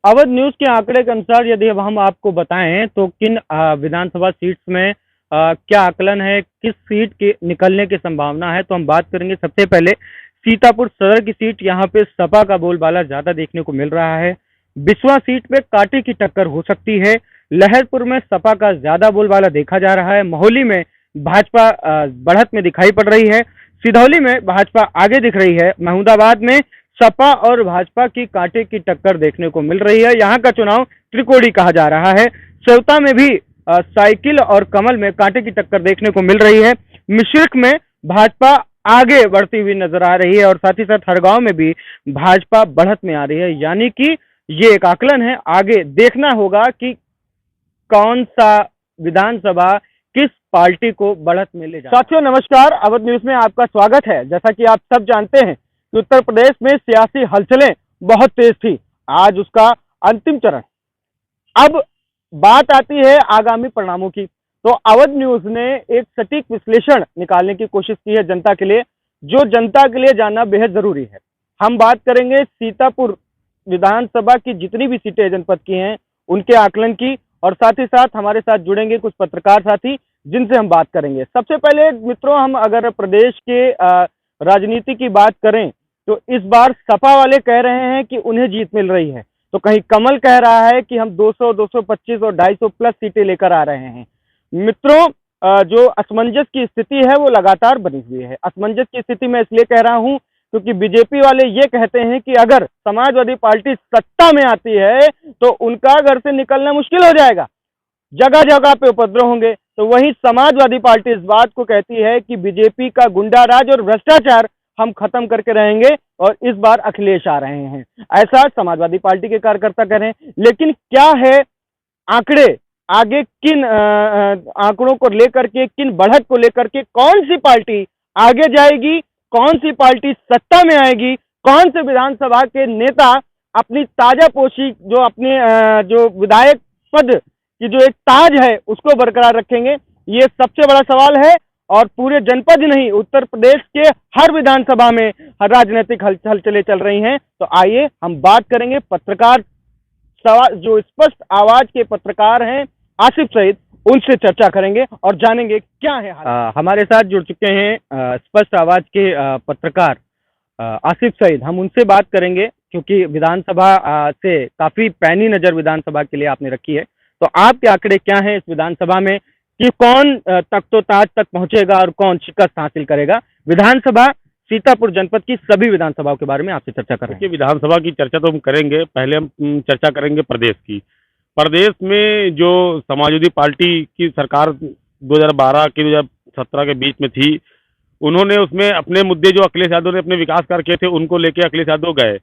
Awadh news के आंकड़े के अनुसार यदि अब हम आपको बताएं तो किन विधानसभा सीट्स में क्या आकलन है, किस सीट के निकलने की संभावना है, तो हम बात करेंगे। सबसे पहले सीतापुर सदर की सीट, यहाँ पे सपा का बोलबाला ज्यादा देखने को मिल रहा है। बिस्वा सीट पे कांटे की टक्कर हो सकती है। लहरपुर में सपा का ज्यादा बोलबाला देखा जा रहा है। मोहाली में भाजपा बढ़त में दिखाई पड़ रही है। सिधौली में भाजपा आगे दिख रही है। महमूदाबाद में सपा और भाजपा की कांटे की टक्कर देखने को मिल रही है। यहाँ का चुनाव त्रिकोणी कहा जा रहा है। सेवता में भी साइकिल और कमल में कांटे की टक्कर देखने को मिल रही है। मिश्रिक में भाजपा आगे बढ़ती हुई नजर आ रही है और साथ ही साथ हरगांव में भी भाजपा बढ़त में आ रही है। यानी कि ये एक आकलन है, आगे देखना होगा कि कौन सा विधानसभा किस पार्टी को बढ़त में ले जाए। साथियों नमस्कार, अवध न्यूज में आपका स्वागत है। जैसा कि आप सब जानते हैं कि उत्तर प्रदेश में सियासी हलचलें बहुत तेज थी। आज उसका अंतिम चरण। अब बात आती है आगामी परिणामों की, तो अवध न्यूज ने एक सटीक विश्लेषण निकालने की कोशिश की है जनता के लिए, जो जनता के लिए जानना बेहद जरूरी है। हम बात करेंगे सीतापुर विधानसभा की जितनी भी सीटें जनपद की हैं उनके आकलन की, और साथ ही साथ हमारे साथ जुड़ेंगे कुछ पत्रकार साथी जिनसे हम बात करेंगे। सबसे पहले मित्रों, हम अगर प्रदेश के राजनीति की बात करें तो इस बार सपा वाले कह रहे हैं कि उन्हें जीत मिल रही है, तो कहीं कमल कह रहा है कि हम 200, 225 और 250 प्लस सीटें लेकर आ रहे हैं। मित्रों, जो असमंजस की स्थिति है वो लगातार बनी हुई है। असमंजस की स्थिति मैं इसलिए कह रहा हूं क्योंकि बीजेपी वाले ये कहते हैं कि अगर समाजवादी पार्टी सत्ता में आती है तो उनका घर से निकलना मुश्किल हो जाएगा, जगह जगह पे उपद्रव होंगे। तो वही समाजवादी पार्टी इस बात को कहती है कि बीजेपी का गुंडाराज और भ्रष्टाचार हम खत्म करके रहेंगे और इस बार अखिलेश आ रहे हैं, ऐसा समाजवादी पार्टी के कार्यकर्ता कह रहे हैं। लेकिन क्या है आंकड़े, आगे किन आंकड़ों को लेकर के, किन बढ़त को लेकर के कौन सी पार्टी आगे जाएगी, कौन सी पार्टी सत्ता में आएगी, कौन से विधानसभा के नेता अपनी ताजा पोशी जो अपने जो विधायक पद की जो एक ताज है उसको बरकरार रखेंगे, ये सबसे बड़ा सवाल है। और पूरे जनपद ही नहीं, उत्तर प्रदेश के हर विधानसभा में राजनीतिक हलचलें चल रही हैं। तो आइए हम बात करेंगे पत्रकार, सवाल जो स्पष्ट आवाज के पत्रकार हैं आसिफ सईद, उनसे चर्चा करेंगे और जानेंगे क्या है हमारे साथ जुड़ चुके हैं स्पष्ट आवाज के पत्रकार आसिफ सईद। हम उनसे बात करेंगे क्योंकि विधानसभा से काफी पैनी नजर विधानसभा के लिए आपने रखी है। तो आपके आंकड़े क्या हैं इस विधानसभा में कि कौन तख्तोताज तक पहुंचेगा और कौन शिकस्त हासिल करेगा? विधानसभा सीतापुर जनपद की सभी विधानसभाओं के बारे में आपसे चर्चा कर रहे हैं। विधानसभा की चर्चा तो हम करेंगे, पहले हम चर्चा करेंगे प्रदेश की। प्रदेश में जो समाजवादी पार्टी की सरकार 2012 की 2017 के बीच में थी, उन्होंने उसमें अपने मुद्दे जो अखिलेश यादव ने अपने विकास कार्य किए थे उनको लेके अखिलेश यादव गए,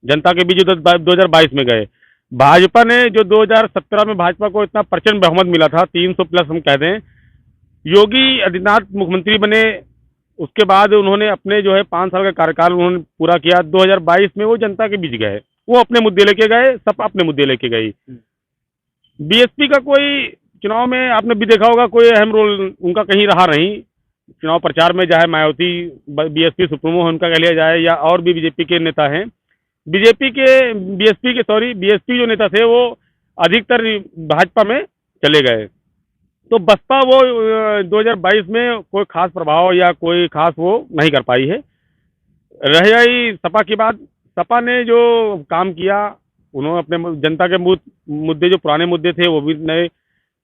जनता के बीच 2022 में गए। भाजपा ने जो 2017 में भाजपा को इतना प्रचंड बहुमत मिला था, 300 प्लस हम कह दें, योगी आदित्यनाथ मुख्यमंत्री बने, उसके बाद उन्होंने अपने जो है 5 साल का कार्यकाल उन्होंने पूरा किया। 2022 में वो जनता के बीच गए, वो अपने मुद्दे लेके गए, सपा अपने मुद्दे लेके गई। बीएसपी का कोई चुनाव में आपने भी देखा होगा, कोई अहम रोल उनका कहीं रहा नहीं चुनाव प्रचार में, चाहे मायावती बीएसपी सुप्रीमो उनका कह लिया जाए या और भी बीजेपी के नेता हैं। बीएसपी जो नेता थे वो अधिकतर भाजपा में चले गए। तो बसपा वो 2022 में कोई खास प्रभाव या कोई खास वो नहीं कर पाई है। रह जाई सपा की बात, सपा ने जो काम किया, उन्होंने अपने जनता के मुद्दे जो पुराने मुद्दे थे वो भी नए,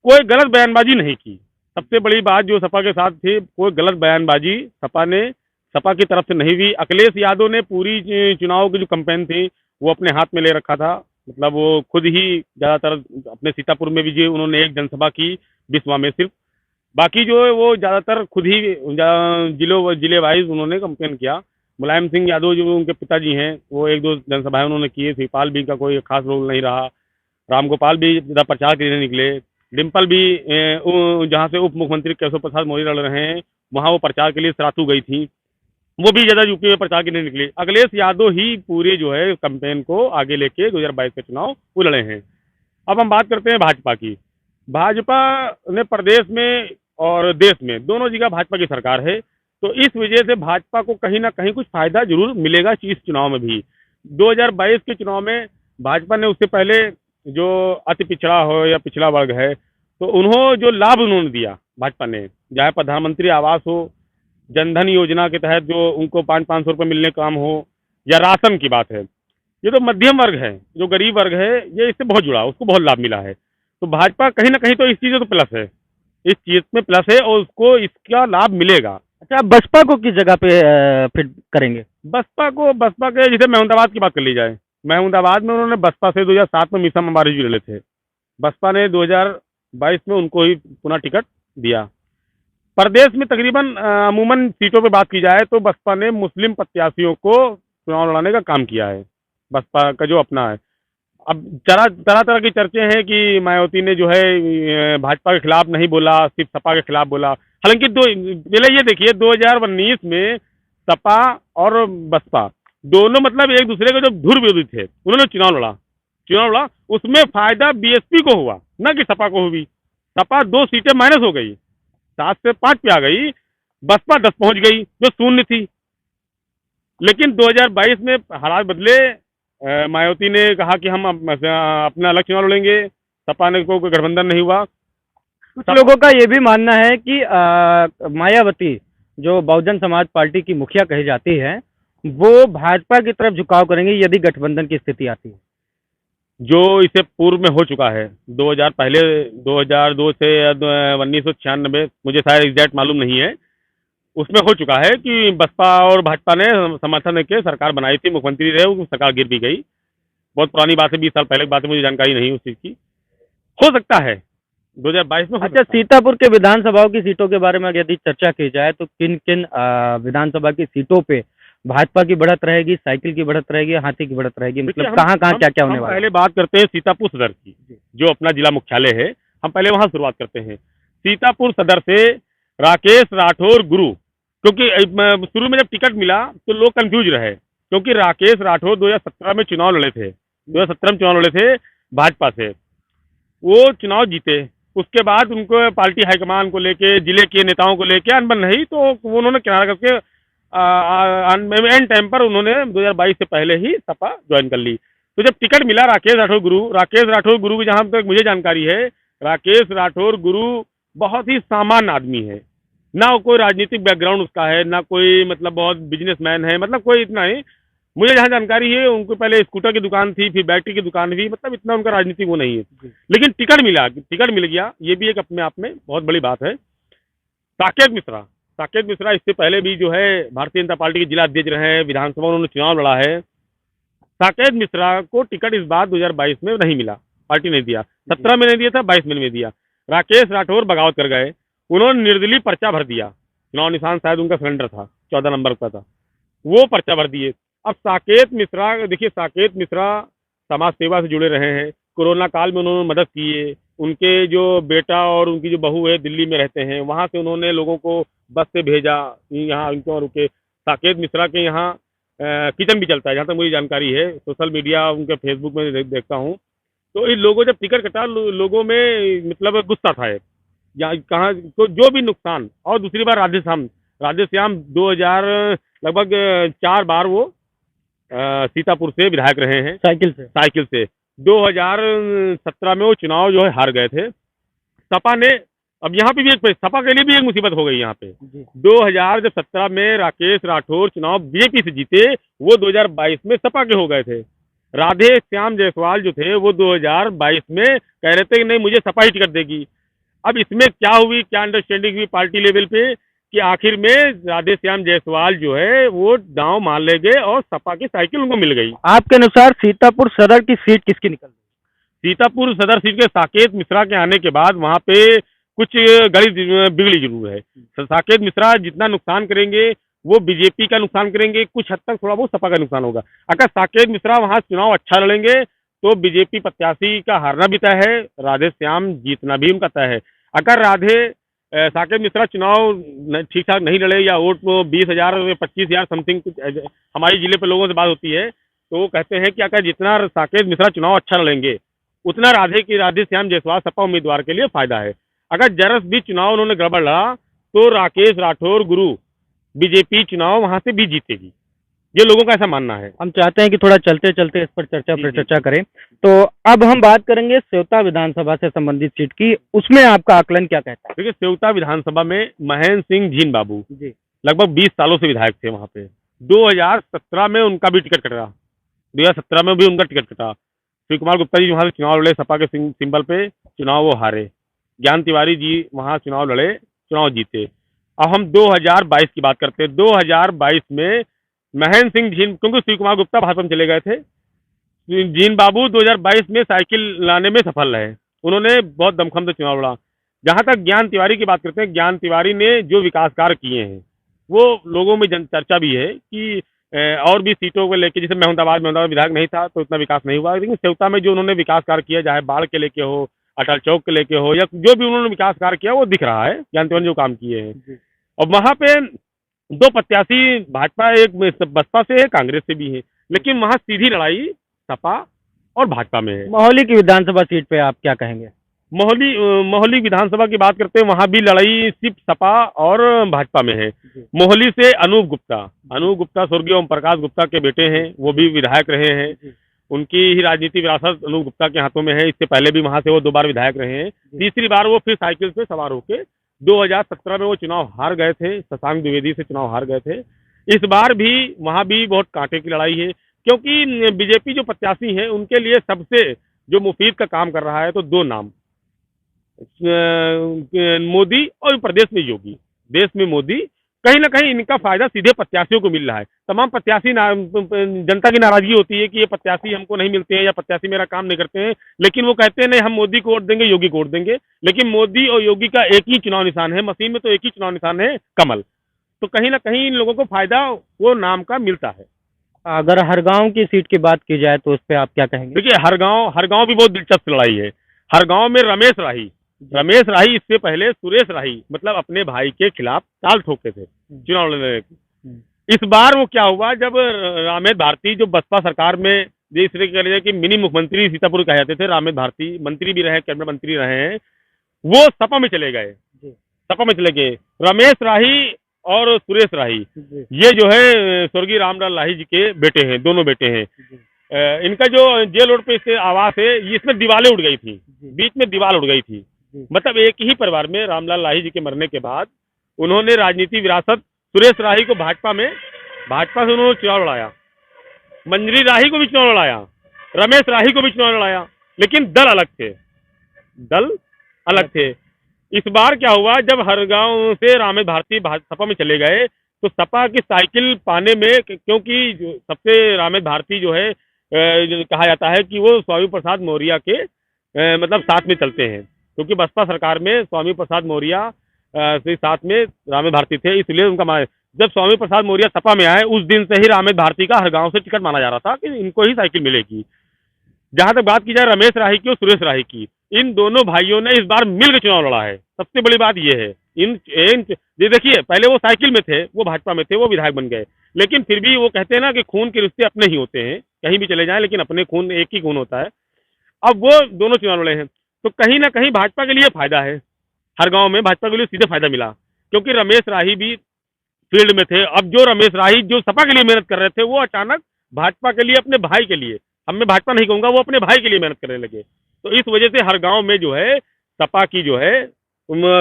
कोई गलत बयानबाजी नहीं की। सबसे बड़ी बात जो सपा के साथ थी, कोई गलत बयानबाजी सपा की तरफ से नहीं हुई। अखिलेश यादव ने पूरी चुनाव की जो कैंपेन थी वो अपने हाथ में ले रखा था, मतलब वो खुद ही ज़्यादातर अपने सीतापुर में भी जो उन्होंने एक जनसभा की बिस्वा में सिर्फ, बाकी जो है वो ज़्यादातर खुद ही जिले वाइज उन्होंने कैंपेन किया। मुलायम सिंह यादव जो उनके पिताजी हैं वो 1-2 जनसभाएं उन्होंने किए, शिवपाल भी का कोई खास रोल नहीं रहा, रामगोपाल भी ज़्यादा प्रचार के लिए निकले, डिम्पल भी जहाँ से उप मुख्यमंत्री केशव प्रसाद मौर्य लड़ रहे हैं वहाँ वो प्रचार के लिए सरातू गई थी, वो भी ज़्यादा यूपी में प्रचार के लिए निकली। अखिलेश यादव ही पूरे जो है कैंपेन को आगे लेके 2022 के चुनाव वो लड़े हैं। अब हम बात करते हैं भाजपा की। भाजपा ने प्रदेश में और देश में दोनों जगह भाजपा की सरकार है, तो इस वजह से भाजपा को कहीं ना कहीं कुछ फायदा जरूर मिलेगा इस चुनाव में भी। 2022 के चुनाव में भाजपा ने उससे पहले जो अति पिछड़ा हो या पिछड़ा वर्ग है, तो उन्होंने जो लाभ उन्होंने दिया भाजपा ने, चाहे प्रधानमंत्री आवास हो, जनधन योजना के तहत जो उनको 500-500 रुपये मिलने काम हो, या राशन की बात है, ये तो मध्यम वर्ग है, जो गरीब वर्ग है, ये इससे बहुत जुड़ा, उसको बहुत लाभ मिला है। तो भाजपा कहीं ना कहीं तो इस चीज़ में तो प्लस है, इस चीज में प्लस है और उसको इसका लाभ मिलेगा। अच्छा, आप बसपा को किस जगह पे फिट करेंगे? बसपा के जैसे महमूदाबाद की बात कर ली जाए, महमूदाबाद में उन्होंने बसपा से 2007 में मीसा मबारी जी लड़े थे, बसपा ने 2022 में उनको ही पुनः टिकट दिया। प्रदेश में तकरीबन अमूमन सीटों पे बात की जाए तो बसपा ने मुस्लिम प्रत्याशियों को चुनाव लड़ाने का काम किया है, बसपा का जो अपना है। अब तरह तरह तरह की चर्चे हैं कि मायावती ने जो है भाजपा के खिलाफ नहीं बोला, सिर्फ सपा के खिलाफ बोला। हालांकि पहले ये देखिए 2019 में सपा और बसपा दोनों मतलब एक दूसरे के जो धुर विरोधी थे, उन्होंने चुनाव लड़ा, उसमें फायदा बीएसपी को हुआ, न कि सपा को हुई। सपा 2 सीटें माइनस हो गई, 7 से 5 पे आ गई, बसपा 10 पहुंच गई जो शून्य थी। लेकिन 2022 में हालात बदले, मायावती ने कहा कि हम अपना अलग चुनाव लड़ेंगे, सपा ने कोई गठबंधन नहीं हुआ। कुछ लोगों का ये भी मानना है कि मायावती जो बहुजन समाज पार्टी की मुखिया कही जाती है, वो भाजपा की तरफ झुकाव करेंगे यदि गठबंधन की स्थिति आती है। जो इसे पूर्व में हो चुका है 2002 से 1996, मुझे शायद एग्जैक्ट मालूम नहीं है, उसमें हो चुका है कि बसपा और भाजपा ने समर्थन के सरकार बनाई थी, मुख्यमंत्री रहे, वो सरकार गिर भी गई। बहुत पुरानी बात है, 20 साल पहले की बात है, मुझे जानकारी नहीं उस चीज़ की। हो सकता है 2022 में। अच्छा, सीतापुर के विधानसभाओं की सीटों के बारे में यदि चर्चा की जाए तो किन किन विधानसभा की सीटों पे भाजपा की बढ़त रहेगी, साइकिल की बढ़त रहेगी, हाथी की बढ़त रहेगी, मतलब कहाँ कहाँ क्या क्या होने वाला है? पहले बात करते हैं सीतापुर सदर की, जो अपना जिला मुख्यालय है, हम पहले वहां शुरुआत करते हैं। सीतापुर सदर से राकेश राठौर गुरु, क्योंकि शुरू में जब टिकट मिला तो लोग कंफ्यूज रहे, क्योंकि राकेश राठौर 2017 में चुनाव लड़े थे, 2017 में चुनाव लड़े थे भाजपा से, वो चुनाव जीते। उसके बाद उनको पार्टी हाईकमान को लेके, जिले के नेताओं को लेके अनबन नहीं, तो उन्होंने किनारा करके एंड टाइम पर उन्होंने 2022 से पहले ही सपा ज्वाइन कर ली। तो जब टिकट मिला राकेश राठौर गुरु की, जहां तक मुझे जानकारी है, राकेश राठौर गुरु बहुत ही सामान्य आदमी है, ना कोई राजनीतिक बैकग्राउंड उसका है, ना कोई मतलब बहुत बिजनेसमैन है, मतलब कोई इतना ही, मुझे जहाँ जानकारी है उनको पहले स्कूटर की दुकान थी, फिर बैटरी की दुकान थी, मतलब इतना उनका राजनीतिक वो नहीं है। लेकिन टिकट मिल गया, ये भी एक अपने आप में बहुत बड़ी बात है। साकेत मिश्रा इससे पहले भी जो है भारतीय जनता पार्टी के जिला अध्यक्ष रहे हैं, विधानसभा उन्होंने चुनाव लड़ा है। साकेत मिश्रा को टिकट इस बार 2022 में नहीं मिला, पार्टी नहीं दिया, 17 में नहीं दिया था, 22 में नहीं दिया। राकेश राठौर बगावत कर गए, उन्होंने निर्दलीय पर्चा भर दिया, चुनाव निशान शायद उनका सिलेंडर था, 14 नंबर का था, वो पर्चा भर दिए। अब साकेत मिश्रा, देखिए साकेत मिश्रा समाज सेवा से जुड़े रहे हैं, कोरोना काल में उन्होंने मदद की है, उनके जो बेटा और उनकी जो बहू है दिल्ली में रहते हैं, वहाँ से उन्होंने लोगों को बस से भेजा, यहाँ उनको रुके। साकेत मिश्रा के यहाँ किचन भी चलता है, जहाँ तक मुझे जानकारी है, सोशल मीडिया उनके फेसबुक में देखता हूँ। तो इन लोगों जब टिकट कटा, लोगों में मतलब गुस्सा था, या कहाँ तो जो भी नुकसान। और दूसरी बार राधेश्याम 2000 लगभग 4 बार वो सीतापुर से विधायक रहे हैं, साइकिल से 2017 में वो चुनाव जो है हार गए थे सपा ने। अब यहाँ पे भी सपा के लिए भी एक मुसीबत हो गई यहाँ पे। 2017 में राकेश राठौर चुनाव बीजेपी से जीते, वो 2022 में सपा के हो गए थे। राधे श्याम जायसवाल जो थे वो 2022 में कह रहे थे कि नहीं मुझे सपा ही टिकट देगी। अब इसमें क्या हुई, क्या अंडरस्टैंडिंग हुई पार्टी लेवल पे कि आखिर में राधे श्याम जायसवाल जो है वो दांव मान ले गए और सपा की साइकिल उनको मिल गई। आपके अनुसार सीतापुर सदर की सीट किसकी निकल गई? सीतापुर सदर सीट के साकेत मिश्रा के आने के बाद वहाँ पे कुछ गली बिगड़ी जरूर है। साकेत मिश्रा जितना नुकसान करेंगे वो बीजेपी का नुकसान करेंगे, कुछ हद तक थोड़ा बहुत सपा का नुकसान होगा। अगर साकेत मिश्रा वहाँ चुनाव अच्छा लड़ेंगे तो बीजेपी प्रत्याशी का हारना भी तय है, राधे श्याम जीतना भी उनका तय है। अगर साकेत मिश्रा चुनाव ठीक ठाक नहीं लड़े या वोट 20,000 25,000 समथिंग कुछ, हमारे जिले पे लोगों से बात होती है तो वो कहते हैं कि अगर जितना साकेत मिश्रा चुनाव अच्छा लड़ेंगे उतना राधे श्याम जायसवाल सपा उम्मीदवार के लिए फायदा है। अगर जरस भी चुनाव उन्होंने गड़बड़ लड़ा तो राकेश राठौर गुरु बीजेपी चुनाव वहां से भी जीतेगी। ये लोगों का ऐसा मानना है। हम चाहते हैं कि थोड़ा चलते चलते इस पर चर्चा जी पर जी। चर्चा करें। तो अब हम बात करेंगे सेवता विधानसभा से संबंधित सीट की, उसमें आपका आकलन क्या कहता देखिए, सेवता विधानसभा में महेंद्र सिंह जीन बाबू है? जी लगभग 20 सालों से विधायक थे वहां पे। 2017 में उनका भी टिकट कटा। 2017 में भी उनका टिकट कटा। शिव कुमार गुप्ता जी वहां से चुनाव लड़े, सपा के सिंबल पे चुनाव वो हारे। ज्ञान तिवारी जी वहां चुनाव लड़े, चुनाव जीते। अब हम 2022 की बात करते हैं। 2022 में महेंद्र सिंह जीन, क्योंकि शिव कुमार गुप्ता भाजपा में चले गए थे, जीन बाबू 2022 में साइकिल लाने में सफल रहे। उन्होंने बहुत दमखम से चुनाव लड़ा। जहां तक ज्ञान तिवारी की बात करते हैं, ज्ञान तिवारी ने जो विकास कार्य किए हैं वो लोगों में जन चर्चा भी है कि और भी सीटों को लेके, जैसे मेहमदाबाद विधायक नहीं था तो इतना विकास नहीं हुआ, लेकिन सेवता में जो उन्होंने विकास कार्य किया, चाहे बाढ़ के लेके हो, अटल चौक के लेके हो, या जो भी उन्होंने विकास कार्य किया वो दिख रहा है, ज्ञान तिवारी ने जो काम किए हैं। और वहां पे दो प्रत्याशी भाजपा, एक बसपा से है, कांग्रेस से भी है, लेकिन वहां सीधी लड़ाई सपा और भाजपा में है। मोहाली की विधानसभा सीट पे आप क्या कहेंगे? मोहाली विधानसभा की बात करते हैं, वहां भी लड़ाई सिर्फ सपा और भाजपा में है। मोहाली से अनूप गुप्ता स्वर्गीय ओम प्रकाश गुप्ता के बेटे हैं, वो भी विधायक रहे हैं। उनकी ही राजनीति विरासत अनूप गुप्ता के हाथों में है। इससे पहले भी वहां से वो 2 बार विधायक रहे हैं। तीसरी बार वो फिर साइकिल से सवार होके 2017 में वो चुनाव हार गए थे, शशांक द्विवेदी से चुनाव हार गए थे। इस बार भी वहां भी बहुत कांटे की लड़ाई है, क्योंकि बीजेपी जो प्रत्याशी है उनके लिए सबसे जो मुफीद का काम कर रहा है, तो 2 नाम, मोदी और प्रदेश में योगी। देश में मोदी, कहीं ना कहीं इनका फायदा सीधे प्रत्याशियों को मिल रहा है। तमाम प्रत्याशी जनता की नाराजगी होती है कि ये प्रत्याशी हमको नहीं मिलते हैं या प्रत्याशी मेरा काम नहीं करते हैं, लेकिन वो कहते हैं नहीं हम मोदी को वोट देंगे, योगी को वोट देंगे। लेकिन मोदी और योगी का एक ही चुनाव निशान है, मशीन में तो एक ही चुनाव निशान है, कमल। तो कहीं ना कहीं इन लोगों को फायदा वो नाम का मिलता है। अगर हरगांव की सीट की बात की जाए तो उस पे आप क्या कहेंगे? देखिए, हरगांव भी बहुत दिलचस्प लड़ाई है। हरगांव में रमेश राही इससे पहले सुरेश राही, मतलब अपने भाई के खिलाफ ताल ठोके थे चुनाव लड़ने। इस बार वो क्या हुआ, जब रामेश भारती जो बसपा सरकार में, जिस तरह कह लीजिए कि मिनी मुख्यमंत्री सीतापुर कहे जाते थे, रामेश भारती मंत्री भी रहे, कैबिनेट मंत्री रहे हैं, वो सपा में चले गए। सपा में चले गए रमेश राही और सुरेश राही, ये जो है स्वर्गीय रामलाल राही जी के बेटे हैं, दोनों बेटे हैं। इनका जो जेल रोड पे इसके आवास है, इसमें दीवारें उड़ गई थी, बीच में दीवार उड़ गई थी। मतलब एक ही परिवार में रामलाल राही जी के मरने के बाद उन्होंने राजनीति विरासत, सुरेश राही को भाजपा से उन्होंने चुनाव लड़ाया, मंजरी राही को भी चुनाव लड़ाया, रमेश राही को भी चुनाव लड़ाया, लेकिन दल अलग थे। इस बार क्या हुआ, जब हरगांव से रामेश भारती सपा में चले गए, तो सपा की साइकिल पाने में, क्योंकि सबसे रामेश भारती जो है कहा जाता है कि वो स्वामी प्रसाद मौर्य के मतलब साथ में चलते हैं, क्योंकि बसपा सरकार में स्वामी प्रसाद मौर्य से साथ में रामेश भारती थे, इसलिए उनका जब स्वामी प्रसाद मौर्य सपा में आए, उस दिन से ही रामेश भारती का हरगांव से टिकट माना जा रहा था कि इनको ही साइकिल मिलेगी। जहां तक बात की जाए रमेश राही की और सुरेश राही की, इन दोनों भाइयों ने इस बार मिलकर चुनाव लड़ा है। सबसे बड़ी बात यह है, ये देखिए, पहले वो साइकिल में थे, वो भाजपा में थे, वो विधायक बन गए, लेकिन फिर भी वो कहते हैं ना कि खून के रिश्ते अपने ही होते हैं, कहीं भी चले जाएं लेकिन अपने खून एक ही खून होता है। अब वो दोनों चुनाव लड़े हैं, तो कहीं ना कहीं भाजपा के लिए फायदा है। हरगांव में भाजपा के लिए सीधे फायदा मिला, क्योंकि रमेश राही भी फील्ड में थे। अब जो रमेश राही जो सपा के लिए मेहनत कर रहे थे, वो अचानक भाजपा के लिए, अपने भाई के लिए, अब मैं भाजपा नहीं कहूंगा, वो अपने भाई के लिए मेहनत करने लगे। तो इस वजह से हरगांव में जो है सपा की जो है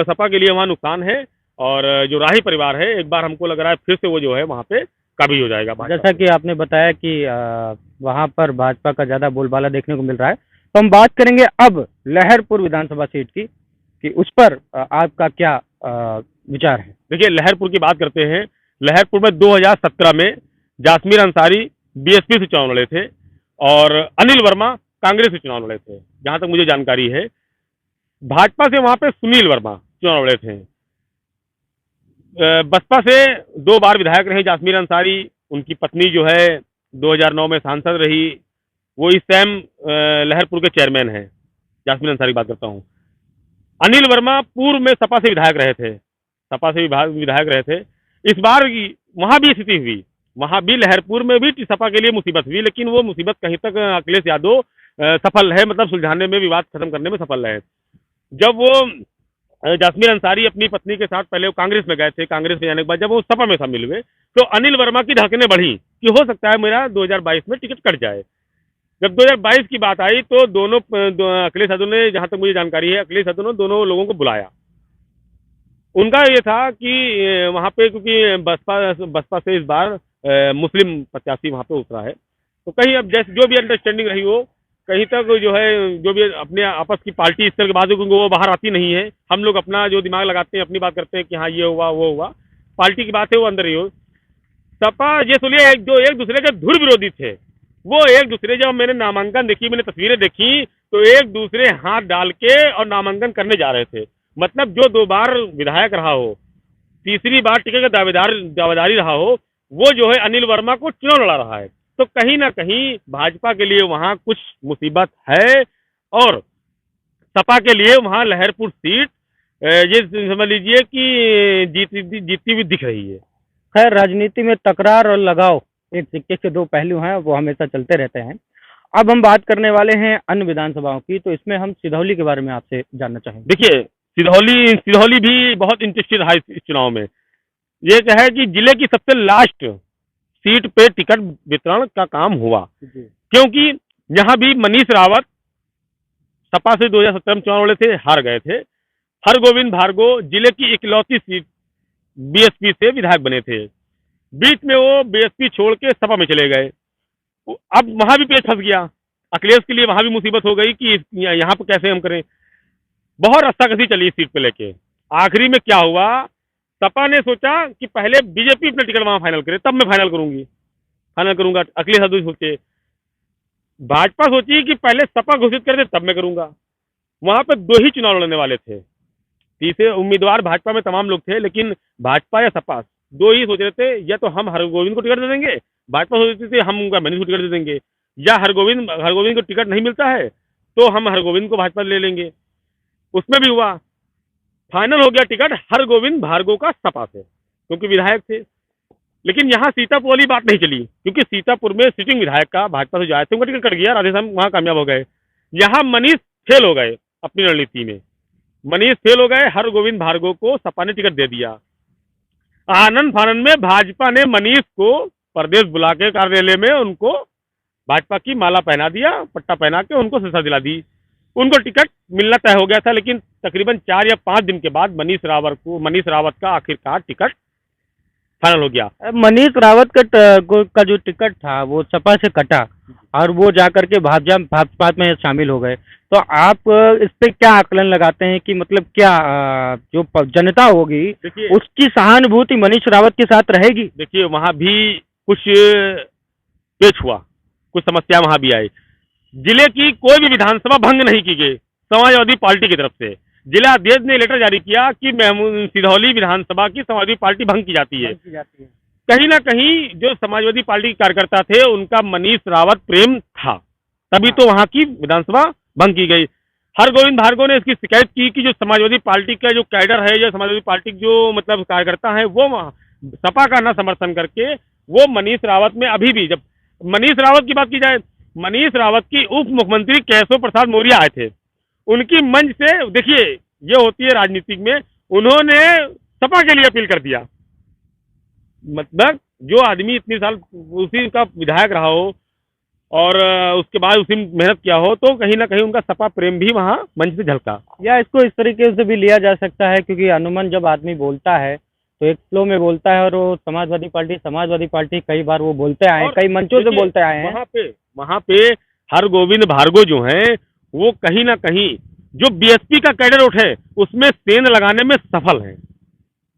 सपा के लिए वहाँ नुकसान है, और जो राही परिवार है, एक बार हमको लग रहा है फिर से वो जो है वहाँ पे काबिज हो जाएगा। जैसा कि आपने बताया कि वहाँ पर भाजपा का ज्यादा बोलबाला देखने को मिल रहा है, तो हम बात करेंगे अब लहरपुर विधानसभा सीट की, कि उस पर आपका क्या विचार है? देखिए, लहरपुर की बात करते हैं। लहरपुर में 2017 में जासमीर अंसारी बीएसपी से चुनाव लड़े थे, और अनिल वर्मा कांग्रेस से चुनाव लड़े थे, जहां तक मुझे जानकारी है। भाजपा से वहां पे सुनील वर्मा चुनाव लड़े थे। बसपा से 2 बार विधायक रहे जासमीर अंसारी, उनकी पत्नी जो है 2009 में सांसद रही, वो इस टाइम लहरपुर के चेयरमैन है। जासमीर अंसारी की बात करता हूँ। अनिल वर्मा पूर्व में सपा से विधायक रहे थे, इस बार वहां भी स्थिति हुई, वहां भी लहरपुर में भी सपा के लिए मुसीबत हुई, लेकिन वो मुसीबत कहीं तक अखिलेश यादव सफल है, मतलब सुलझाने में, विवाद खत्म करने में सफल है। जब वो जासमीर अंसारी अपनी पत्नी के साथ पहले वो कांग्रेस में गए थे, कांग्रेस में जाने के बाद जब वो सपा में शामिल हुए तो अनिल वर्मा की धड़कनें बढ़ी कि हो सकता है मेरा 2022 में टिकट कट जाए। जब 2022 की बात आई तो अखिलेश यादव ने, जहां तक मुझे जानकारी है, अखिलेश यादव ने दोनों लोगों को बुलाया। उनका ये था कि वहां पे, क्योंकि बसपा से इस बार मुस्लिम प्रत्याशी वहां पे उतरा है, तो कहीं अब जैसे जो भी अंडरस्टैंडिंग रही हो, कहीं तक जो है जो भी अपने आपस की पार्टी इस तरह की बात है, क्योंकि वो बाहर आती नहीं है, हम लोग अपना जो दिमाग लगाते हैं, अपनी बात करते हैं कि हाँ ये हुआ वो हुआ, पार्टी की बात है वो अंदर ही हो। सपा ये सुनिए, जो एक दूसरे के धुर विरोधी थे, वो एक दूसरे, जब मैंने नामांकन देखी, मैंने तस्वीरें देखी, तो एक दूसरे हाथ डाल के और नामांकन करने जा रहे थे। मतलब जो 2 बार विधायक रहा हो, तीसरी बार टिकट का दावेदारी रहा हो, वो जो है अनिल वर्मा को चुनाव लड़ा रहा है। तो कहीं ना कहीं भाजपा के लिए वहां कुछ मुसीबत है, और सपा के लिए वहां लहरपुर सीट ये समझ लीजिए कि जीती हुई दिख रही है। खैर, राजनीति में तकरार और लगाव एक सिक्के के दो पहलू हैं, वो हमेशा चलते रहते हैं। अब हम बात करने वाले हैं अन्य विधानसभाओं की, तो इसमें हम सिधौली के बारे में आपसे जानना चाहेंगे। देखिए, सिधौली भी बहुत इंटरेस्टेड है इस चुनाव में। ये क्या है कि जिले की सबसे लास्ट सीट पे टिकट वितरण का काम हुआ, क्योंकि यहाँ भी मनीष रावत सपा से 2017 में चुनाव लड़े थे, हार गए थे। हरगोविंद भार्गव जिले की इकलौती सीट बीएसपी से विधायक बने थे, बीच में वो बीएसपी छोड़ के सपा में चले गए। अब वहां भी पेच फंस गया, अखिलेश के लिए वहां भी मुसीबत हो गई कि यहाँ पे कैसे हम करें। बहुत रस्साकसी चली इस सीट पे लेके। आखिरी में क्या हुआ, सपा ने सोचा कि पहले बीजेपी अपना टिकट वहां फाइनल करे, तब मैं फाइनल करूंगा। अखिलेश यादव सोचे, भाजपा सोची कि पहले सपा घोषित कर दे तब मैं करूंगा। वहां पे 2 ही चुनाव लड़ने वाले थे, तीसरे उम्मीदवार भाजपा में तमाम लोग थे, लेकिन भाजपा या सपा 2 ही सोच रहे थे, या तो हम हरगोविंद को टिकट दे देंगे, भाजपा सोच रही थी हम उनका मनीष को टिकट दे देंगे, या हरगोविंद को टिकट नहीं मिलता है तो हम हरगोविंद को भाजपा ले लेंगे। उसमें भी हुआ, फाइनल हो गया टिकट हरगोविंद भार्गव का सपा से, क्योंकि विधायक थे। लेकिन यहाँ सीतापुर वाली बात नहीं चली, क्योंकि सीतापुर में सिटिंग विधायक का भाजपा से जो आए थे उनका टिकट कट गया, राधेश्याम वहां कामयाब हो गए। यहाँ मनीष फेल हो गए अपनी रणनीति में, मनीष फेल हो गए, हरगोविंद भार्गव को सपा ने टिकट दे दिया। आनंद फानंद में भाजपा ने मनीष को प्रदेश बुला के कार्यालय में उनको भाजपा की माला पहना दिया, पट्टा पहना के उनको शिक्षा दिला दी। उनको टिकट मिलना तय हो गया था, लेकिन तकरीबन 4 या 5 दिन के बाद मनीष रावत का आखिरकार टिकट फाइनल हो गया। मनीष रावत का जो टिकट था वो सपा से कटा और वो जाकर के भाजपा में शामिल हो गए। तो आप इस पे क्या आकलन लगाते हैं कि मतलब क्या जो जनता होगी उसकी सहानुभूति मनीष रावत के साथ रहेगी? देखिए, वहां भी कुछ पेच हुआ, कुछ समस्या वहां भी आई। जिले की कोई भी विधानसभा भंग नहीं की गई समाजवादी पार्टी की तरफ से। जिला अध्यक्ष ने लेटर जारी किया कि सिधौली विधानसभा की समाजवादी पार्टी भंग की जाती है। कहीं ना कहीं जो समाजवादी पार्टी के कार्यकर्ता थे उनका मनीष रावत प्रेम था, तभी तो वहां की विधानसभा भंग की गई। हरगोविंद भार्गव ने इसकी शिकायत की कि जो समाजवादी पार्टी का जो कैडर है या समाजवादी पार्टी जो मतलब कार्यकर्ता है वो सपा का न समर्थन करके वो मनीष रावत में अभी भी, जब मनीष रावत की बात की जाए, मनीष रावत की उप मुख्यमंत्री केशव प्रसाद मौर्य आए थे, उनकी मंच से, देखिए ये होती है राजनीतिक में, उन्होंने सपा के लिए अपील कर दिया। मतलब जो आदमी इतनी साल उसी का विधायक रहा हो और उसके बाद उसी मेहनत किया हो, तो कहीं ना कहीं उनका सपा प्रेम भी वहाँ मंच से झलका। या इसको इस तरीके से भी लिया जा सकता है क्योंकि अनुमान जब आदमी बोलता है तो एक फ्लो में बोलता है, और वो समाजवादी पार्टी कई बार वो बोलते आए हैं, कई मंचों से बोलते आए हैं। वहाँ पे हरगोविंद भार्गव जो हैं वो कहीं ना कहीं जो बीएसपी का कैडर उठे उसमें सेंध लगाने में सफल हैं।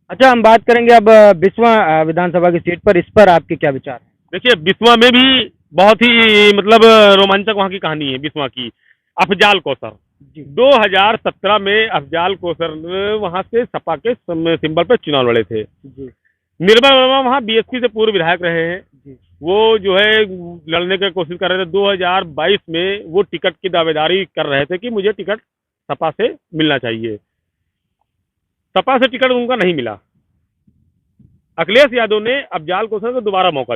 अच्छा, हम बात करेंगे अब बिस्वा विधानसभा की सीट पर, इस पर आपके क्या विचार हैं? देखिए, बिस्वा में भी बहुत ही मतलब रोमांचक वहाँ की कहानी है। बिस्वा की अफजाल कौसर 2017 में अफजाल कौसर वहां से सपा के सिंबल पर चुनाव लड़े थे। निर्मल वर्मा वहाँ बीएसपी से पूर्व विधायक रहे हैं, वो जो है लड़ने की कोशिश कर रहे थे। 2022 में वो टिकट की दावेदारी कर रहे थे कि मुझे टिकट सपा से मिलना चाहिए। सपा से टिकट उनका नहीं मिला। अखिलेश यादव ने अफजाल कौसर को दोबारा मौका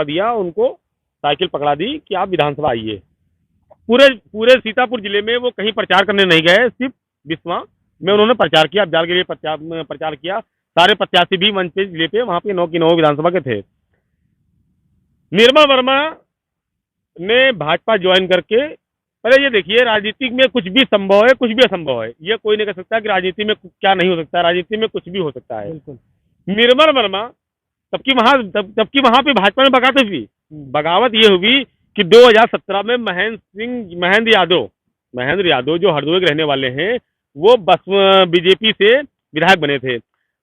दिया, उनको साइकिल पकड़ा दी कि आप विधानसभा आइए। पूरे सीतापुर जिले में वो कहीं प्रचार करने नहीं गए, सिर्फ बिस्वा में उन्होंने प्रचार किया, अब्जाल के लिए प्रचार किया। सारे प्रत्याशी भी मंच पे जिले पे वहां पे 9 की 9 विधानसभा के थे। निर्मल वर्मा ने भाजपा ज्वाइन करके, पहले ये देखिए, राजनीति में कुछ भी संभव है, कुछ भी असंभव है। ये कोई नहीं कह सकता कि राजनीति में क्या नहीं हो सकता, राजनीति में कुछ भी हो सकता है। निर्मल वर्मा तबकि वहां पे भाजपा में बगावत हुई। बगावत ये हुई कि 2017 में महेंद्र यादव जो हरदोई के रहने वाले हैं, वो बस बीजेपी से विधायक बने थे।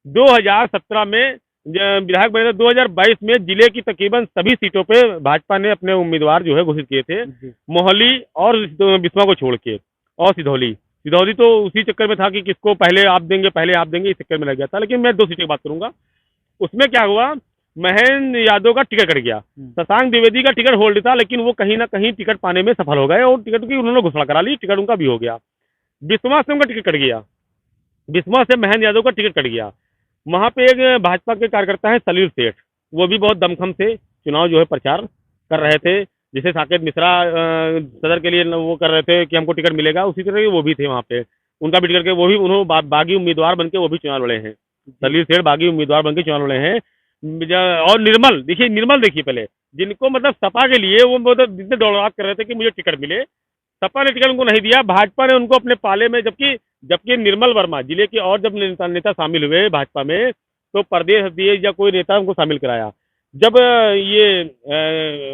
2017 में विधायक बने थे। 2022 में जिले की तकरीबन सभी सीटों पे भाजपा ने अपने उम्मीदवार जो है घोषित किए थे, मोहाली और बिस्वा को छोड़ के, और सिधौली तो उसी चक्कर में था कि किसको पहले आप देंगे, इस चक्कर में लग गया था। लेकिन मैं 2 सीटों की बात करूंगा। उसमें क्या हुआ, महेंद्र यादव का टिकट कट गया, शशांक द्विवेदी का टिकट होल्ड था, लेकिन वो कहीं ना कहीं टिकट पाने में सफल हो गए और टिकट की उन्होंने घोषणा करा ली, टिकट उनका भी हो गया। बिस्वा से उनका टिकट कट गया, बिस्वा से महेंद्र यादव का टिकट कट गया। वहां पे एक भाजपा के कार्यकर्ता है सलील सेठ, वो भी बहुत दमखम से चुनाव जो है प्रचार कर रहे थे। जैसे साकेत मिश्रा सदर के लिए वो कर रहे थे कि हमको टिकट मिलेगा, उसी तरह वो भी थे वहां पे, उनका भी टिकट के वो भी उन्होंने बागी उम्मीदवार बनके वो भी चुनाव लड़े हैं। सलील सेठ बागी उम्मीदवार बनके चुनाव लड़े हैं। और निर्मल देखिए पहले, जिनको मतलब सपा के लिए वो मतलब जितने दौड़ात कर रहे थे कि मुझे टिकट मिले, सपा ने टिकट उनको नहीं दिया, भाजपा ने उनको अपने पाले में, जबकि निर्मल वर्मा जिले के और जब नेता शामिल हुए भाजपा में, तो प्रदेश अध्यक्ष या कोई नेता उनको शामिल कराया। जब ये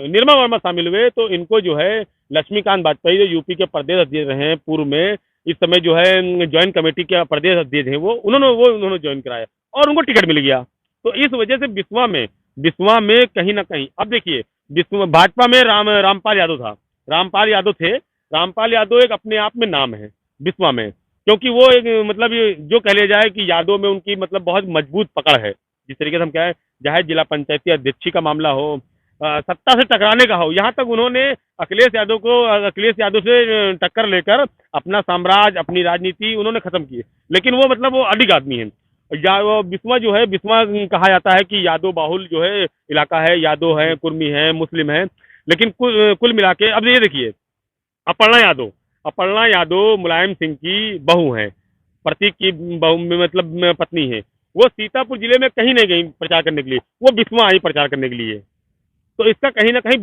निर्मल वर्मा शामिल हुए तो इनको जो है लक्ष्मीकांत वाजपेयी, जो यूपी के प्रदेश अध्यक्ष रहे हैं पूर्व में, इस समय जो है ज्वाइंट कमेटी के प्रदेश अध्यक्ष हैं, उन्होंने ज्वाइन कराया और उनको टिकट मिल गया। तो इस वजह से बिस्वा में कहीं ना कहीं, अब देखिए, भाजपा में रामपाल यादव एक अपने आप में नाम है बिस्वा में, क्योंकि वो एक मतलब ये जो कह लिया जाए कि यादव में उनकी मतलब बहुत मजबूत पकड़ है। जिस तरीके से हम कहें, चाहे जिला पंचायती अध्यक्ष का मामला हो, सत्ता से टकराने का हो, यहाँ तक उन्होंने अखिलेश यादव से टक्कर लेकर अपना साम्राज्य, अपनी राजनीति उन्होंने खत्म की। लेकिन वो मतलब वो अधिक आदमी है। बिस्वा जो है, बिस्वा कहा जाता है कि यादव बाहुल जो है इलाका है, यादव है, कुर्मी है, मुस्लिम है। लेकिन कुल मिला के अब ये देखिए, अपर्णा यादव मुलायम सिंह की बहू है, प्रतीक की बहू मतलब पत्नी है। वो सीतापुर जिले में कहीं नहीं गई प्रचार करने के लिए, वो बिस्वा आई प्रचार करने के लिए। तो इसका कहीं ना कहीं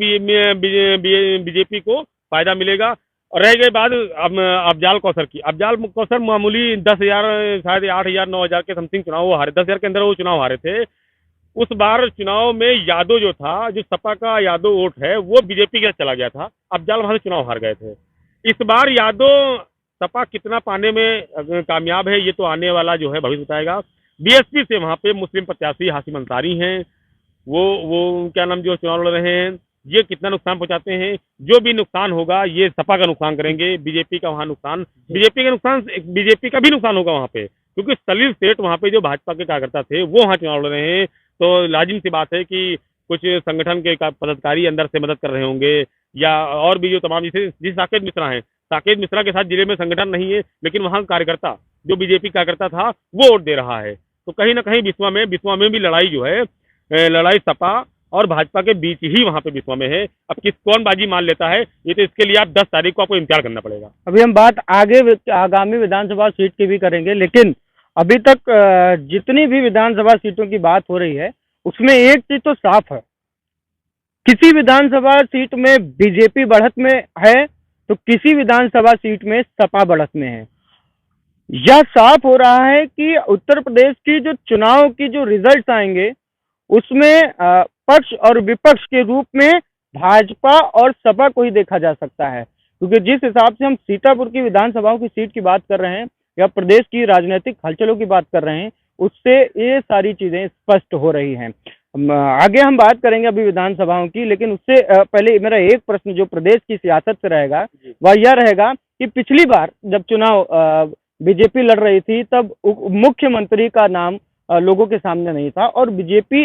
बीजेपी को फायदा मिलेगा। और रह गई बात अफजाल कौसर मामूली 10,000 शायद 8,000 9,000 के समथिंग चुनाव वो हारे, 10,000 के अंदर वो चुनाव हारे थे। उस बार चुनाव में यादव जो था, जो सपा का यादव वोट है, वो बीजेपी के साथ चला गया था, अफजाल वहां से चुनाव हार गए थे। इस बार यादव सपा कितना पाने में कामयाब है, ये तो आने वाला जो है भविष्य बताएगा। बीएसपी से वहां पे मुस्लिम प्रत्याशी हाशिम अंसारी हैं, वो क्या नाम जो चुनाव लड़ रहे हैं, ये कितना नुकसान पहुंचाते हैं। जो भी नुकसान होगा ये सपा का नुकसान करेंगे, बीजेपी का भी नुकसान होगा वहां पे, क्योंकि सलील सेठ वहां पे जो भाजपा के कार्यकर्ता थे वो वहां चुनाव लड़ रहे हैं। तो लाजिम सी बात है कि कुछ संगठन के पदाधिकारी अंदर से मदद कर रहे होंगे, या और भी जो तमाम जिस साकेत मिश्रा के साथ जिले में संगठन नहीं है, लेकिन वहां कार्यकर्ता जो बीजेपी कार्यकर्ता था वो वोट दे रहा है। तो कहीं ना कहीं बिस्वा में भी लड़ाई जो है, लड़ाई सपा और भाजपा के बीच ही वहां पे बिस्वा में है। अब कौन बाजी मान लेता है, ये तो इसके लिए आप 10 तारीख को आपको इंतजार करना पड़ेगा। अभी हम बात आगामी विधानसभा सीट की भी करेंगे, लेकिन अभी तक जितनी भी विधानसभा सीटों की बात हो रही है उसमें एक चीज तो साफ है, किसी विधानसभा सीट में बीजेपी बढ़त में है तो किसी विधानसभा सीट में सपा बढ़त में है। यह साफ हो रहा है कि उत्तर प्रदेश की जो चुनाव की जो रिजल्ट्स आएंगे उसमें पक्ष और विपक्ष के रूप में भाजपा और सपा को ही देखा जा सकता है, क्योंकि जिस हिसाब से हम सीतापुर की विधानसभाओं की सीट की बात कर रहे हैं या प्रदेश की राजनीतिक हलचलों की बात कर रहे हैं, उससे ये सारी चीजें स्पष्ट हो रही हैं। आगे हम बात करेंगे अभी विधानसभाओं की, लेकिन उससे पहले मेरा एक प्रश्न जो प्रदेश की सियासत से रहेगा वह यह रहेगा कि पिछली बार जब चुनाव बीजेपी लड़ रही थी तब मुख्यमंत्री का नाम लोगों के सामने नहीं था और बीजेपी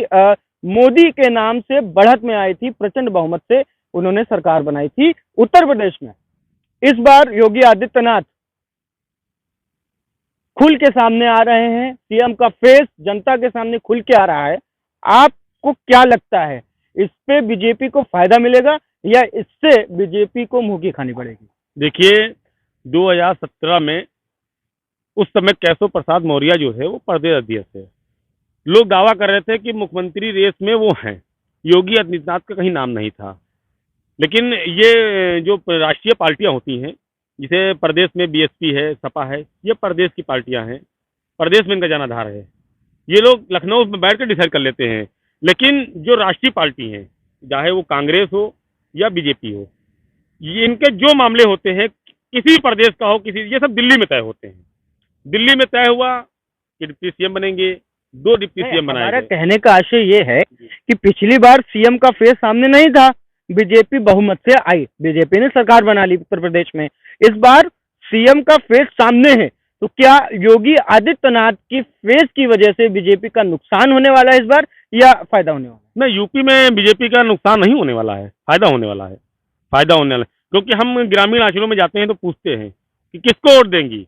मोदी के नाम से बढ़त में आई थी, प्रचंड बहुमत से उन्होंने सरकार बनाई थी उत्तर प्रदेश में। इस बार योगी आदित्यनाथ खुल के सामने आ रहे हैं, सीएम का फेस जनता के सामने खुल के आ रहा है। आपको क्या लगता है, इस पे बीजेपी को फायदा मिलेगा या इससे बीजेपी को मुंह की खानी पड़ेगी? देखिए, 2017 में उस समय केशव प्रसाद मौर्य जो है वो प्रदेश अध्यक्ष है। लोग दावा कर रहे थे कि मुख्यमंत्री रेस में वो हैं, योगी आदित्यनाथ का कहीं नाम नहीं था। लेकिन ये जो राष्ट्रीय पार्टियां होती हैं, जिसे प्रदेश में बीएसपी है, सपा है, ये प्रदेश की पार्टियां हैं, प्रदेश में इनका जनाधार है। ये लोग लखनऊ में बैठ कर डिसाइड कर लेते हैं। लेकिन जो राष्ट्रीय पार्टी हैं, चाहे वो कांग्रेस हो या बीजेपी हो, ये इनके जो मामले होते हैं, किसी प्रदेश का हो, किसी, ये सब दिल्ली में तय होते हैं। दिल्ली में तय हुआ कि डिप्टी सीएम बनेंगे, 2 डिप्टी सीएम बनाए हमारा गए। कहने का आशय ये है कि पिछली बार सीएम का फेस सामने नहीं था, बीजेपी बहुमत से आई, बीजेपी ने सरकार बना ली उत्तर प्रदेश में। इस बार सीएम का फेस सामने है, तो क्या योगी आदित्यनाथ की फेस की वजह से बीजेपी का नुकसान होने वाला है इस बार या फायदा होने वाला है? नहीं, यूपी में बीजेपी का नुकसान नहीं होने वाला है, फायदा होने वाला है, फायदा होने वाला है। क्योंकि हम ग्रामीण अंचलों में जाते हैं तो पूछते हैं कि किसको वोट देंगी,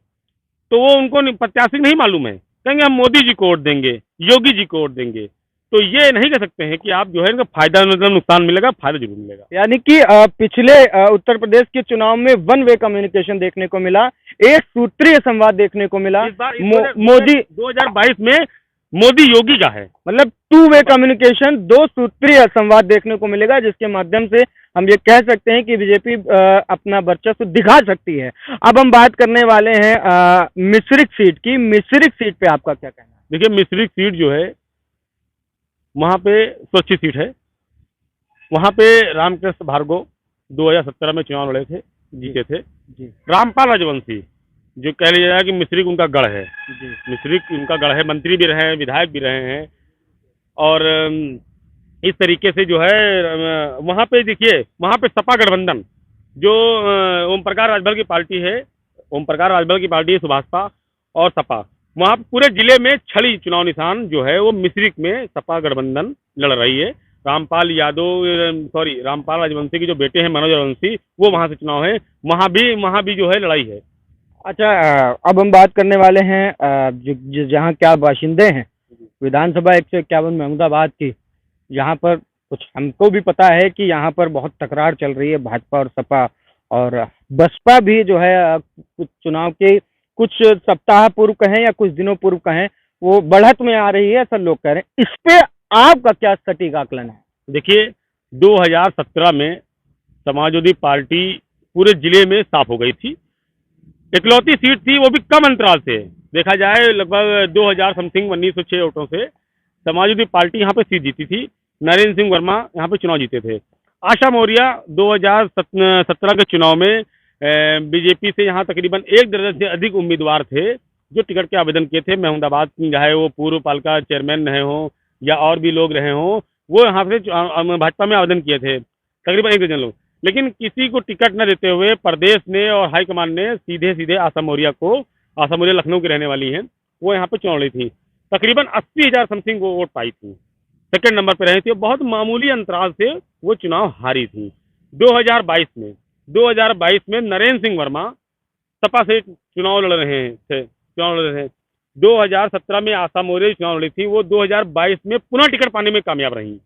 तो वो उनको प्रत्याशी नहीं मालूम है, कहेंगे हम मोदी जी को वोट देंगे, योगी जी को वोट देंगे। तो ये नहीं कह सकते हैं कि आप जो है इनका फायदा मतलब नुकसान मिलेगा, फायदा जरूर मिलेगा। यानी कि पिछले उत्तर प्रदेश के चुनाव में वन वे कम्युनिकेशन देखने को मिला, एक सूत्रीय संवाद देखने को मिला। इस बार मोदी 2022 में मोदी योगी का है, मतलब टू वे कम्युनिकेशन, 2 सूत्रीय संवाद देखने को मिलेगा, जिसके माध्यम से हम ये कह सकते हैं कि बीजेपी अपना वर्चस्व दिखा सकती है। अब हम बात करने वाले हैं मिश्रिक सीट की। मिश्रिक सीट पे आपका क्या कहना है? देखिए, मिश्रिक सीट जो है वहाँ पे स्वच्छ सीट है। वहाँ पे रामकृष्ण भार्गव 2017 में चुनाव लड़े थे, जीते थे। जी रामपाल राजवंशी, जो कह लिया जाए कि मिश्रिक उनका गढ़ है, जी मिश्रिक उनका गढ़ है, मंत्री भी रहे हैं, विधायक भी रहे हैं। और इस तरीके से जो है वहाँ पे देखिए, वहाँ पे सपा गठबंधन जो ओम प्रकाश राजभर की पार्टी है, ओम प्रकाश राजभर की पार्टी है, सुभाषपा और सपा, वहाँ पे पूरे जिले में छड़ी चुनाव निशान जो है वो मिश्रिक में सपा गठबंधन लड़ रही है। रामपाल रामपाल राजवंशी के जो बेटे हैं मनोज राजवंशी, वो वहाँ से चुनाव है, वहाँ भी जो है लड़ाई है। अच्छा, अब हम बात करने वाले हैं जहाँ क्या बाशिंदे हैं विधानसभा 151 महमूदाबाद की। यहाँ पर कुछ हमको भी पता है कि यहाँ पर बहुत तकरार चल रही है भाजपा और सपा, और बसपा भी जो है कुछ चुनाव के कुछ सप्ताह पूर्व कहें या कुछ दिनों पूर्व कहें, वो बढ़त में आ रही है, ऐसा लोग कह रहे हैं। इस पे आपका क्या सटीक आकलन है? देखिए, 2017 में समाजवादी पार्टी पूरे जिले में साफ हो गई थी। इकलौती सीट थी, वो भी कम अंतराल से, देखा जाए लगभग 2000 समथिंग 1906 वोटों से समाजवादी पार्टी यहाँ पे सीट जीती थी। नरेंद्र सिंह वर्मा यहाँ पे चुनाव जीते थे। आशा मौर्य 2017 के चुनाव में बीजेपी से यहाँ तकरीबन 1 दर्जन से अधिक उम्मीदवार थे जो टिकट के आवेदन किए थे। महमूदाबाद चाहे वो पूर्व पालिका चेयरमैन रहे हों या और भी लोग रहे हों, वो यहाँ से भाजपा में आवेदन किए थे, तकरीबन 1 दर्जन लोग। लेकिन किसी को टिकट न देते हुए प्रदेश ने और हाईकमान ने सीधे आशा मौर्य लखनऊ की रहने वाली हैं, वो यहाँ पे चुनाव लड़ी थी। तकरीबन 80,000 समथिंग वो वोट पाई थी, सेकंड नंबर पे रही थी, बहुत मामूली अंतराल से वो चुनाव हारी थी। 2022 में नरेंद्र सिंह वर्मा सपा से चुनाव लड़ रहे थे। 2017 में आशा मौर्य चुनाव लड़ी थी, वो 2022 में पुनः टिकट पाने में कामयाब रही।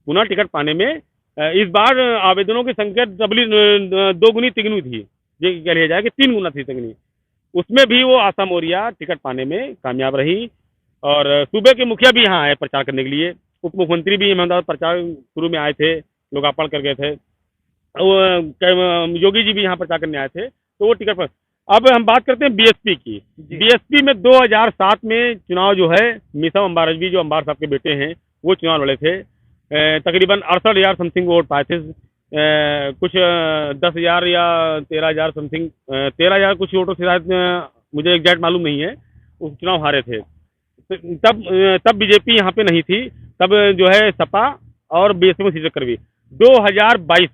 पुनः टिकट पाने में इस बार आवेदनों की संख्या दोगुनी तिगुनी थी, ये कह लिया जाए कि 3 गुना थी तिगुनी। उसमें भी वो आशा मौर्य टिकट पाने में कामयाब रही। और सूबे के मुखिया भी यहाँ आए प्रचार करने के लिए, उप मुख्यमंत्री भी अहमदाबाद प्रचार शुरू में आए थे, लोकार्पण कर गए थे। योगी जी भी यहाँ प्रचार करने आए थे, तो वो टिकट पर। अब हम बात करते हैं बीएसपी की। बीएसपी में 2007 में चुनाव जो है मीसा अंबार रजवी, जो अंबार साहब के बेटे हैं, वो चुनाव लड़े थे। तकरीबन 68,000 समथिंग वोट पाए थे। कुछ 10,000 या 13,000 समथिंग, 13,000 कुछ वोटों से शायद, मुझे एग्जैक्ट मालूम नहीं है, उस चुनाव हारे थे। तब बीजेपी यहाँ पे नहीं थी, तब जो है सपा और बीएसपी में सीट टक्कर हुई। 2022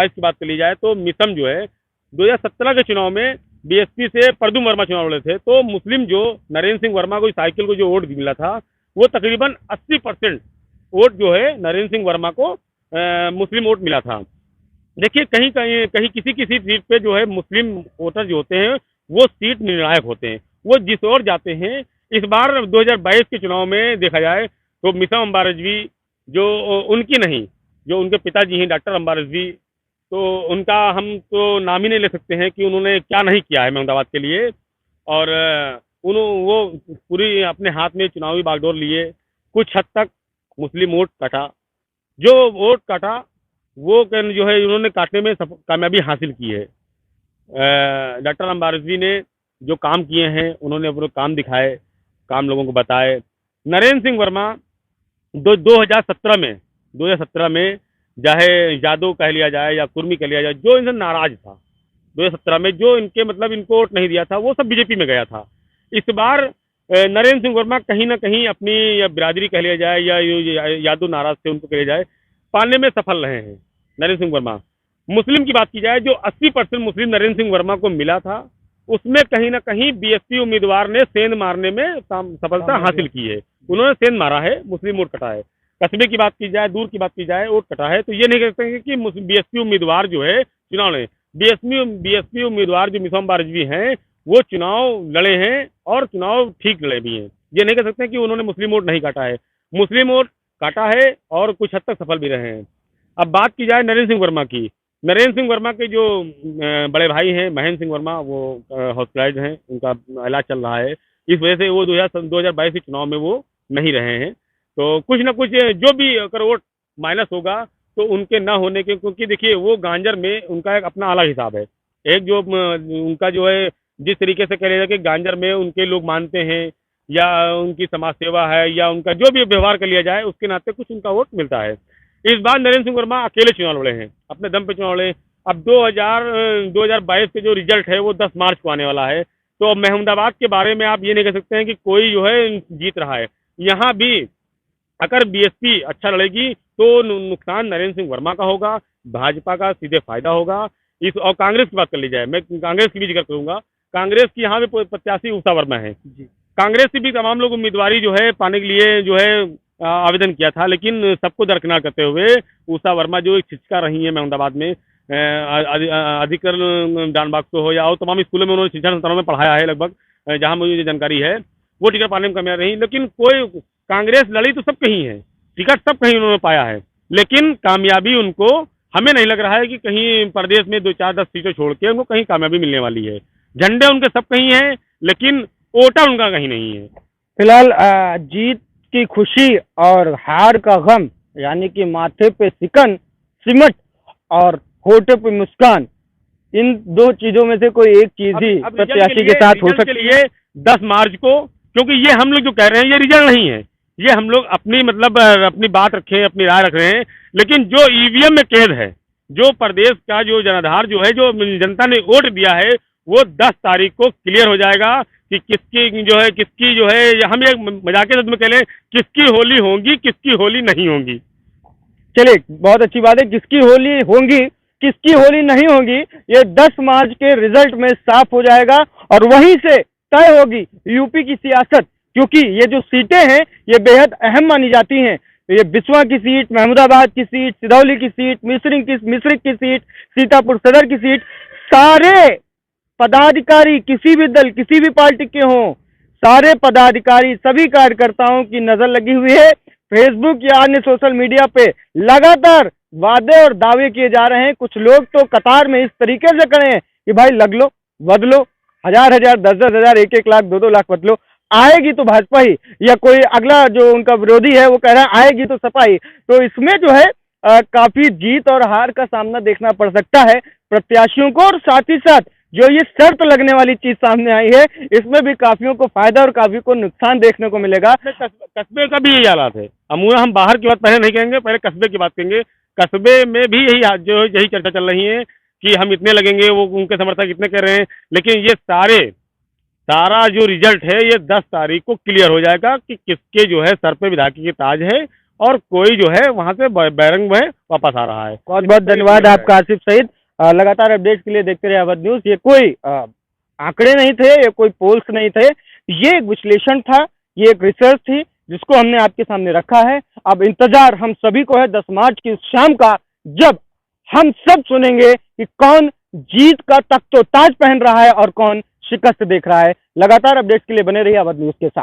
की बात कर ली जाए तो मिसम जो है 2017 के चुनाव में बीएसपी से प्रदुम वर्मा चुनाव लड़े थे, तो मुस्लिम जो नरेंद्र सिंह वर्मा को साइकिल को जो वोट मिला था, वो तकरीबन 80% वोट जो है नरेंद्र सिंह वर्मा को मुस्लिम वोट मिला था। देखिए, कहीं किसी सीट पे जो है मुस्लिम वोटर जो होते हैं वो सीट निर्णायक होते हैं, वो जिस ओर जाते हैं। इस बार 2022 के चुनाव में देखा जाए तो मिसा अंबार रजवी, जो उनकी नहीं, जो उनके पिताजी हैं डॉक्टर अंबार रजवी, तो उनका हम तो नाम ही नहीं ले सकते हैं कि उन्होंने क्या नहीं किया है महमूदाबाद के लिए। और वो पूरी अपने हाथ में चुनावी बागडोर लिए, कुछ हद तक मुस्लिम वोट काटा, जो वोट काटा वो जो है उन्होंने काटने में कामयाबी हासिल की है। डॉक्टर अम्बार रिजवी ने जो काम किए हैं, उन्होंने अपने काम दिखाए, काम लोगों को बताए। नरेंद्र सिंह वर्मा 2017 में चाहे यादव कह लिया जाए या कुर्मी कह लिया जाए, जो इनसे नाराज था 2017 में, जो इनके मतलब इनको वोट नहीं दिया था, वो सब बीजेपी में गया था। इस बार नरेंद्र सिंह वर्मा कहीं ना कहीं अपनी या बिरादरी कह लिया जाए या यादव नाराज थे उनको कह लिया जाए, पाने में सफल रहे हैं नरेंद्र सिंह वर्मा। मुस्लिम की बात की जाए, जो 80% मुस्लिम नरेंद्र सिंह वर्मा को मिला था, उसमें कहीं ना कहीं बीएसपी उम्मीदवार ने सेंध मारने में सफलता हासिल की है। उन्होंने सेंध मारा है, मुस्लिम वोट कटा है। कस्बे की बात की जाए, दूर की बात की जाए, वोट कटा है। तो ये नहीं कह सकते कि बीएसपी उम्मीदवार जो है चुनाव लड़े। बीएसपी उम्मीदवार जो मिसोम बारजवी हैं, वो चुनाव लड़े हैं और चुनाव ठीक लड़े भी हैं। ये नहीं कह सकते कि उन्होंने मुस्लिम वोट नहीं काटा है, मुस्लिम वोट काटा है और कुछ हद तक सफल भी रहे हैं। अब बात की जाए नरेंद्र सिंह वर्मा की, नरेंद्र सिंह वर्मा के जो बड़े भाई हैं महेंद्र सिंह वर्मा, वो हॉस्पिटलाइज हैं, उनका इलाज चल रहा है। इस वजह से वो 2022 के चुनाव में वो नहीं रहे हैं। तो कुछ ना कुछ जो भी अगर वोट माइनस होगा तो उनके ना होने के, क्योंकि देखिए वो गांजर में उनका एक अपना अलग हिसाब है। एक जो उनका जो है जिस तरीके से कह रहे कि गांजर में उनके लोग मानते हैं या उनकी समाज सेवा है या उनका जो भी व्यवहार कर लिया जाए, उसके नाते कुछ उनका वोट मिलता है। इस बार नरेंद्र सिंह वर्मा अकेले चुनाव लड़े हैं, अपने दम पे चुनाव लड़े। अब 2022 के जो रिजल्ट है वो 10 मार्च को आने वाला है। तो महमूदाबाद के बारे में आप ये नहीं कह सकते हैं कि कोई जो है जीत रहा है। यहाँ भी अगर बीएसपी अच्छा लड़ेगी तो नुकसान नरेंद्र सिंह वर्मा का होगा, भाजपा का सीधे फायदा होगा। इस और कांग्रेस की बात कर ली जाए, मैं कांग्रेस की भी जिक्र करूंगा। कांग्रेस की यहाँ पे प्रत्याशी उषा वर्मा है। कांग्रेस से भी तमाम लोग उम्मीदवारी जो है पाने के लिए जो है आवेदन किया था, लेकिन सबको दरकिनार करते हुए उषा वर्मा जो एक शिक्षिका रही है महमूदाबाद में, अधिकरण डान बाक्सो हो या और तमाम स्कूलों में उन्होंने शिक्षा संस्थानों में पढ़ाया है लगभग, जहाँ मुझे जानकारी है, वो टिकट पाने में कामयाब रही। लेकिन कोई कांग्रेस लड़ी तो सब कहीं है, टिकट सब कहीं उन्होंने पाया है, लेकिन कामयाबी उनको हमें नहीं लग रहा है कि कहीं प्रदेश में 2-4-10 सीटें छोड़ के उनको कहीं कामयाबी मिलने वाली है। झंडे उनके सब कहीं हैं, लेकिन वोटर उनका कहीं नहीं है। फिलहाल जीत की खुशी और हार का गम, यानी कि माथे पे सिकन सिमट और होठे पे मुस्कान, इन दो चीजों में से कोई एक चीज ही प्रत्याशी के साथ हो सकती है 10 मार्च को। क्योंकि ये हम लोग जो कह रहे हैं ये रिजल्ट नहीं है, ये हम लोग अपनी मतलब अपनी बात रखे, अपनी राय रख रहे हैं। लेकिन जो ईवीएम में कैद है, जो प्रदेश का जो जनाधार जो है, जो जनता ने वोट दिया है, वो 10 तारीख को क्लियर हो जाएगा कि किसकी जो है हम एक मजाक के में कह लें, किसकी होली होगी, किसकी होली नहीं होगी। चलिए, बहुत अच्छी बात है। किसकी होली होगी, किसकी होली नहीं होगी, ये 10 मार्च के रिजल्ट में साफ हो जाएगा और वहीं से तय होगी यूपी की सियासत। क्योंकि ये जो सीटें हैं ये बेहद अहम मानी जाती हैं। ये बिस्वा की सीट, महमूदाबाद की सीट, सिधौली की सीट, मिश्रिक की सीट, सीतापुर सदर की सीट, सारे पदाधिकारी किसी भी दल, किसी भी पार्टी के हों, सारे पदाधिकारी, सभी कार्यकर्ताओं की नजर लगी हुई है। फेसबुक या अन्य सोशल मीडिया पे लगातार वादे और दावे किए जा रहे हैं। कुछ लोग तो कतार में इस तरीके से खड़े हैं कि भाई लग लो, बदलो, 1000-1000, 10,000, 1-1 लाख, 2-2 लाख बदलो, आएगी तो भाजपा ही, या कोई अगला जो उनका विरोधी है वो कह रहा है आएगी तो सपा ही। तो इसमें जो है काफी जीत और हार का सामना देखना पड़ सकता है प्रत्याशियों को। और साथ ही साथ जो ये शर्त लगने वाली चीज सामने आई है, इसमें भी काफियों को फायदा और काफी को नुकसान देखने को मिलेगा। कस्बे का भी यही हालात है। अमूरा हम बाहर की बात पहले नहीं कहेंगे, पहले कस्बे की बात कहेंगे। कस्बे में भी यही चर्चा चल रही है कि हम इतने लगेंगे, वो उनके समर्थक इतने कह रहे हैं। लेकिन ये सारा जो रिजल्ट है ये 10 तारीख को क्लियर हो जाएगा कि किसके जो है सर पे विधायकी की ताज है और कोई जो है वहां से बैरंग में वापस आ रहा है। बहुत बहुत धन्यवाद आपका आसिफ सईद। लगातार अपडेट्स के लिए देखते रहे अवध न्यूज। ये कोई आंकड़े नहीं थे, ये कोई पोल्स नहीं थे, ये एक विश्लेषण था, ये एक रिसर्च थी जिसको हमने आपके सामने रखा है। अब इंतजार हम सभी को है 10 मार्च की शाम का, जब हम सब सुनेंगे कि कौन जीत का तख्तो ताज पहन रहा है और कौन शिकस्त देख रहा है। लगातार अपडेट्स के लिए बने रहिए अवध न्यूज के साथ।